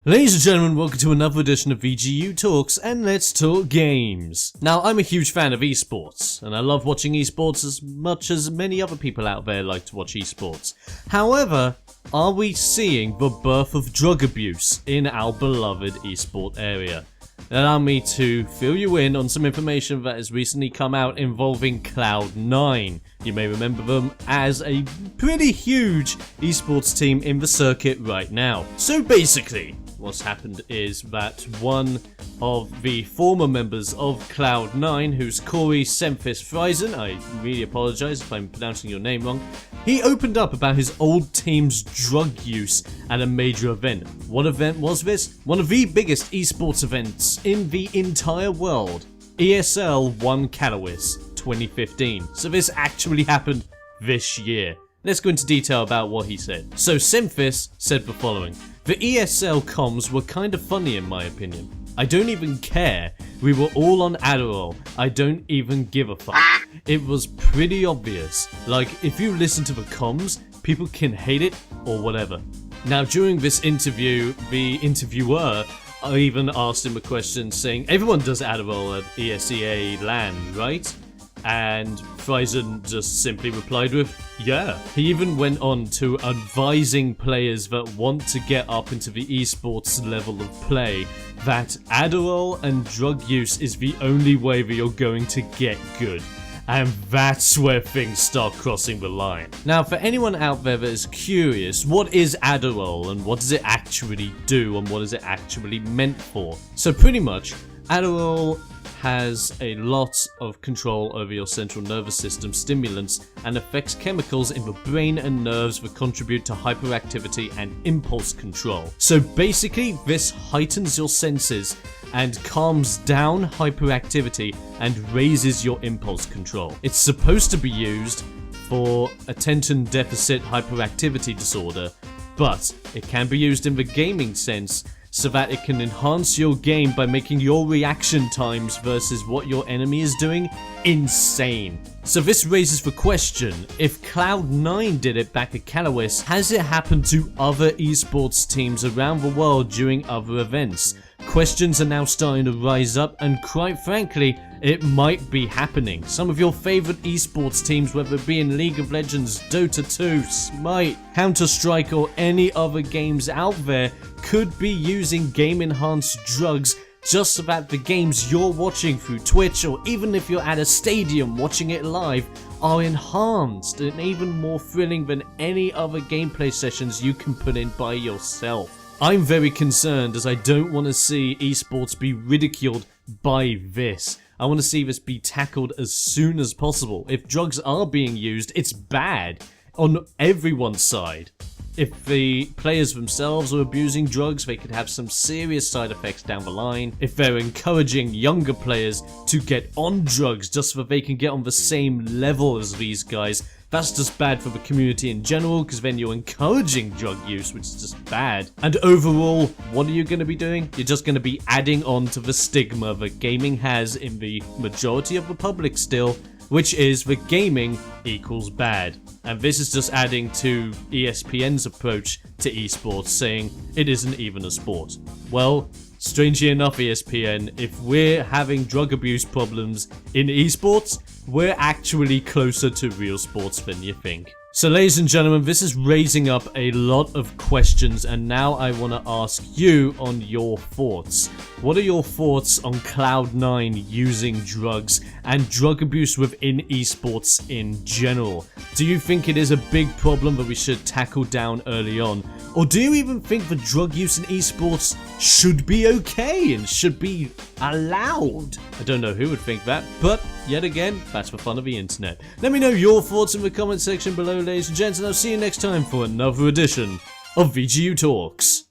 Ladies and gentlemen, welcome to another edition of VGU Talks, and let's talk games. Now, I'm a huge fan of esports, and I love watching esports as much as many other people out there like to watch esports. However, are we seeing the birth of drug abuse in our beloved esport area? Allow me to fill you in on some information that has recently come out involving Cloud9. You may remember them as a pretty huge esports team in the circuit right now. So basically, what's happened is that one of the former members of Cloud9, who's Corey Semphis Friesen, I really apologize if I'm pronouncing your name wrong, he opened up about his old team's drug use at a major event. What event was this? One of the biggest esports events in the entire world, ESL One Catalyst 2015. So this actually happened this year. Let's go into detail about what he said. So Semphis said the following: "The ESL comms were kind of funny in my opinion. I don't even care. We were all on Adderall. I don't even give a fuck. It was pretty obvious. Like, if you listen to the comms, people can hate it or whatever." Now, during this interview, the interviewer even asked him a question saying, "Everyone does Adderall at ESEA LAN, right?" And Friesen just simply replied with, "Yeah." He even went on to advising players that want to get up into the esports level of play that Adderall and drug use is the only way that you're going to get good. And that's where things start crossing the line. Now, for anyone out there that is curious, what is Adderall and what does it actually do and what is it actually meant for? So pretty much, Adderall has a lot of control over your central nervous system stimulants and affects chemicals in the brain and nerves that contribute to hyperactivity and impulse control. So basically, this heightens your senses and calms down hyperactivity and raises your impulse control. It's supposed to be used for attention deficit hyperactivity disorder, but it can be used in the gaming sense so that it can enhance your game by making your reaction times versus what your enemy is doing insane. So this raises the question, if Cloud9 did it back at Catalyst, has it happened to other esports teams around the world during other events? Questions are now starting to rise up, and quite frankly, it might be happening. Some of your favorite esports teams, whether it be in League of Legends, Dota 2, Smite, Counter-Strike or any other games out there, could be using game-enhanced drugs just so that the games you're watching through Twitch, or even if you're at a stadium watching it live, are enhanced and even more thrilling than any other gameplay sessions you can put in by yourself. I'm very concerned, as I don't want to see esports be ridiculed by this. I want to see this be tackled as soon as possible. If drugs are being used, it's bad on everyone's side. If the players themselves are abusing drugs, they could have some serious side effects down the line. If they're encouraging younger players to get on drugs just so that they can get on the same level as these guys, that's just bad for the community in general, because then you're encouraging drug use, which is just bad. And overall, what are you going to be doing? You're just going to be adding on to the stigma that gaming has in the majority of the public still, which is that gaming equals bad. And this is just adding to ESPN's approach to esports, saying it isn't even a sport. Well, strangely enough, ESPN, if we're having drug abuse problems in esports, we're actually closer to real sports than you think. So ladies and gentlemen, this is raising up a lot of questions, and now I want to ask you on your thoughts. What are your thoughts on Cloud9 using drugs and drug abuse within esports in general? Do you think it is a big problem that we should tackle down early on? Or do you even think that drug use in esports should be okay and should be allowed? I don't know who would think that, but yet again, that's the fun of the internet. Let me know your thoughts in the comment section below, ladies and gents, and I'll see you next time for another edition of VGU Talks.